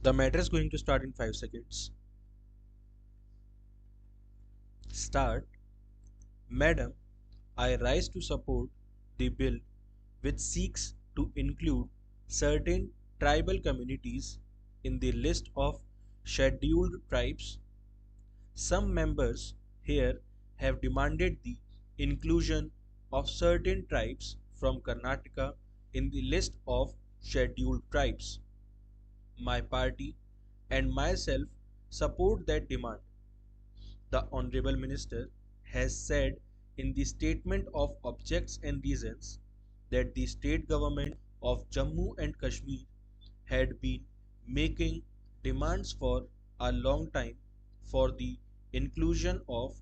The matter is going to start in 5 seconds. Start. Madam, I rise to support the bill which seeks to include certain tribal communities in the list of scheduled tribes. Some members here have demanded the inclusion of certain tribes from Karnataka in the list of scheduled tribes. My party and myself support that demand. The Honorable Minister has said in the Statement of Objects and Reasons that the state government of Jammu and Kashmir had been making demands for a long time for the inclusion of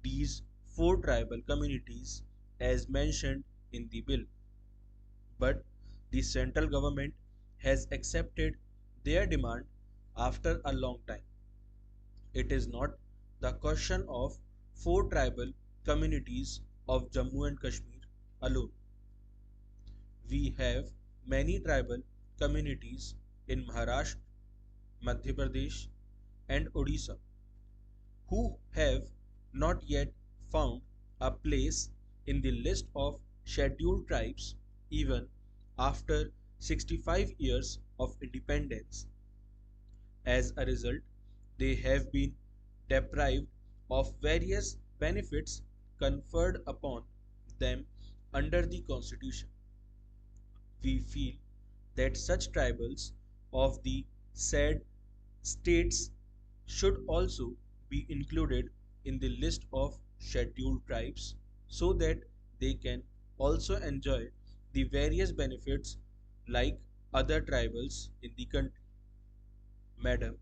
these four tribal communities as mentioned in the bill. But the central government has accepted their demand after a long time. It is not the question of four tribal communities of Jammu and Kashmir alone. We have many tribal communities in Maharashtra, Madhya Pradesh, and Odisha who have not yet found a place in the list of scheduled tribes even after 65 years of independence. As a result, they have been deprived of various benefits conferred upon them under the Constitution. We feel that such tribals of the said states should also be included in the list of scheduled tribes so that they can also enjoy the various benefits like other tribals in the country. Madam,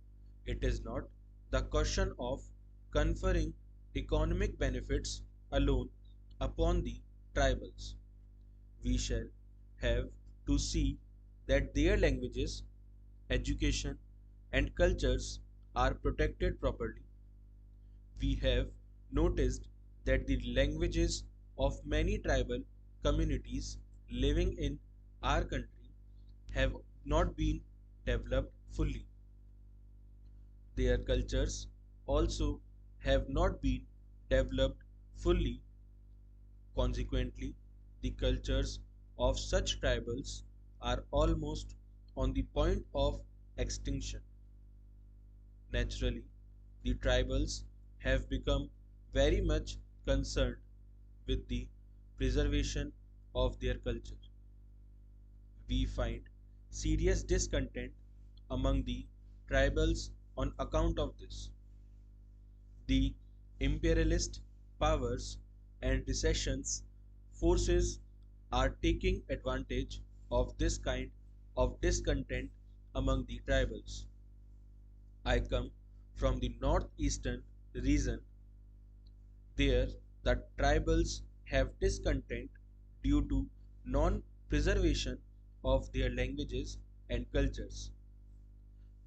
it is not the question of conferring economic benefits alone upon the tribals. We shall have to see that their languages, education, and cultures are protected properly. We have noticed that the languages of many tribal communities living in our country have not been developed fully. Their cultures also have not been developed fully. Consequently, the cultures of such tribals are almost on the point of extinction. Naturally, the tribals have become very much concerned with the preservation of their culture. We find serious discontent among the tribals on account of this. The imperialist powers and recessions forces are taking advantage of this kind of discontent among the tribals. I come from the northeastern region. There, the tribals have discontent due to non preservation of their languages and cultures.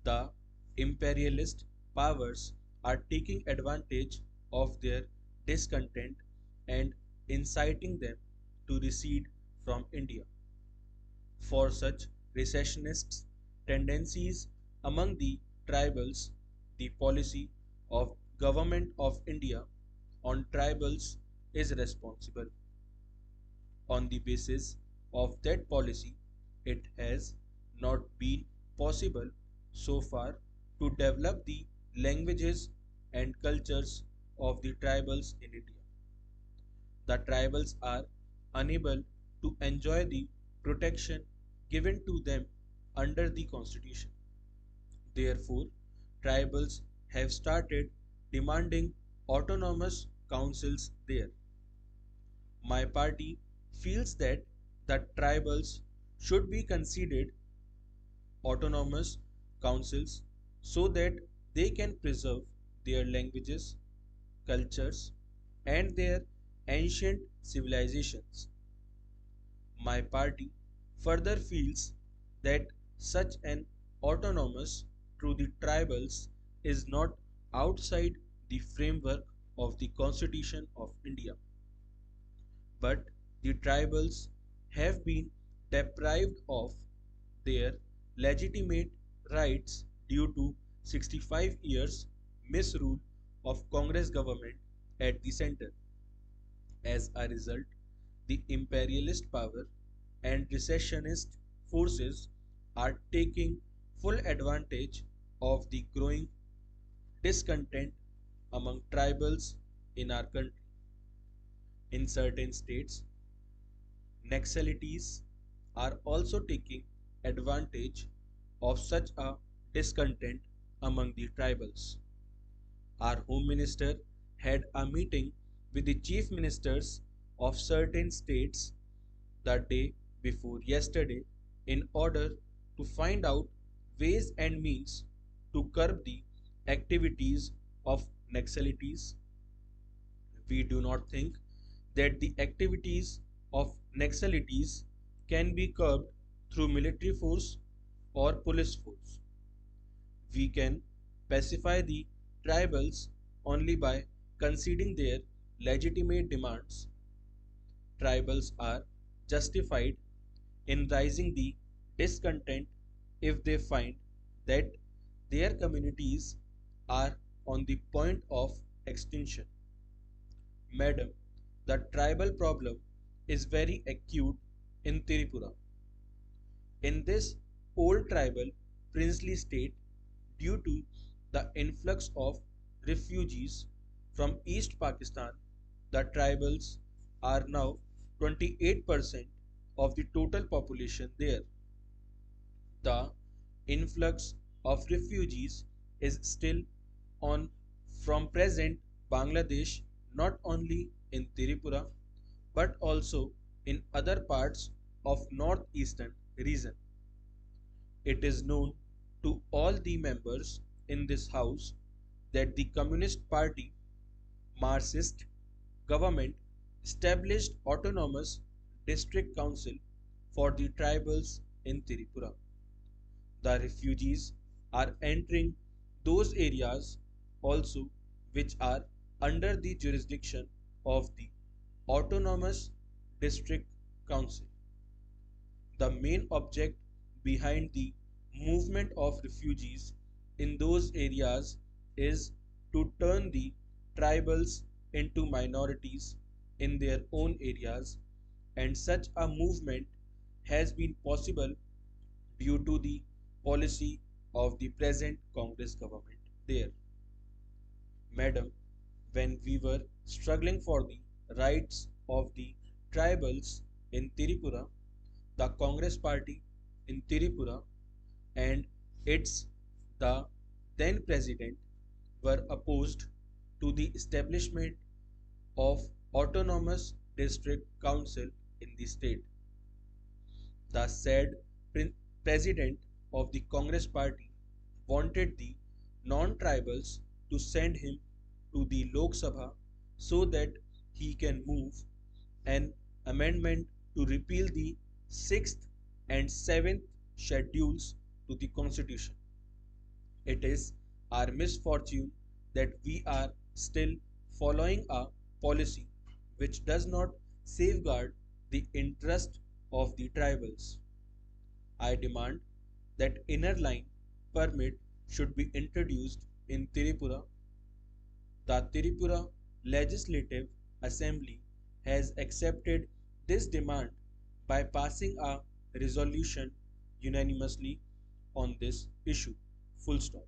The imperialist powers are taking advantage of their discontent and inciting them to recede from India. For such recessionist tendencies among the tribals, the policy of Government of India on tribals is responsible. On the basis of that policy, it has not been possible so far to develop the languages and cultures of the tribals in India. The tribals are unable to enjoy the protection given to them under the Constitution. Therefore, tribals have started demanding autonomous councils there. My party feels that the tribals should be considered autonomous councils so that they can preserve their languages, cultures, and their ancient civilizations. My party further feels that such an autonomous through the tribals is not outside the framework of the Constitution of India, but the tribals have been deprived of their legitimate rights due to 65 years misrule of Congress government at the center. As a result, the imperialist power and recessionist forces are taking full advantage of the growing discontent among tribals in our country. In certain states, Naxalites are also taking advantage of such a discontent among the tribals. Our Home Minister had a meeting with the chief ministers of certain states the day before yesterday in order to find out ways and means to curb the activities of Naxalites. We do not think that the activities of Naxalites can be curbed through military force or police force. We can pacify the tribals only by conceding their legitimate demands. Tribals are justified in raising the discontent if they find that their communities are on the point of extinction. Madam, the tribal problem is very acute in Tripura. In this old tribal princely state, due to the influx of refugees from East Pakistan, the tribals are now 28% of the total population there. The influx of refugees is still on from present Bangladesh, not only in Tripura but also in other parts of northeastern region. It is known to all the members in this house that the Communist Party Marxist government established autonomous district council for the tribals in Tripura. The refugees are entering those areas also which are under the jurisdiction of the Autonomous District Council. The main object behind the movement of refugees in those areas is to turn the tribals into minorities in their own areas, and such a movement has been possible due to the policy of the present Congress government there. Madam, when we were struggling for the rights of the tribals in Tiripura, the Congress party in Tiripura and its the then president were opposed to the establishment of autonomous district council in the state. The said president of the Congress party wanted the non-tribals to send him to the Lok Sabha so that he can move an amendment to repeal the 6th and 7th schedules to the constitution. It is our misfortune that we are still following a policy which does not safeguard the interest of the tribals. I demand that inner line permit should be introduced in Tripura. The Tripura Legislative Assembly has accepted this demand by passing a resolution unanimously on this issue. Full stop.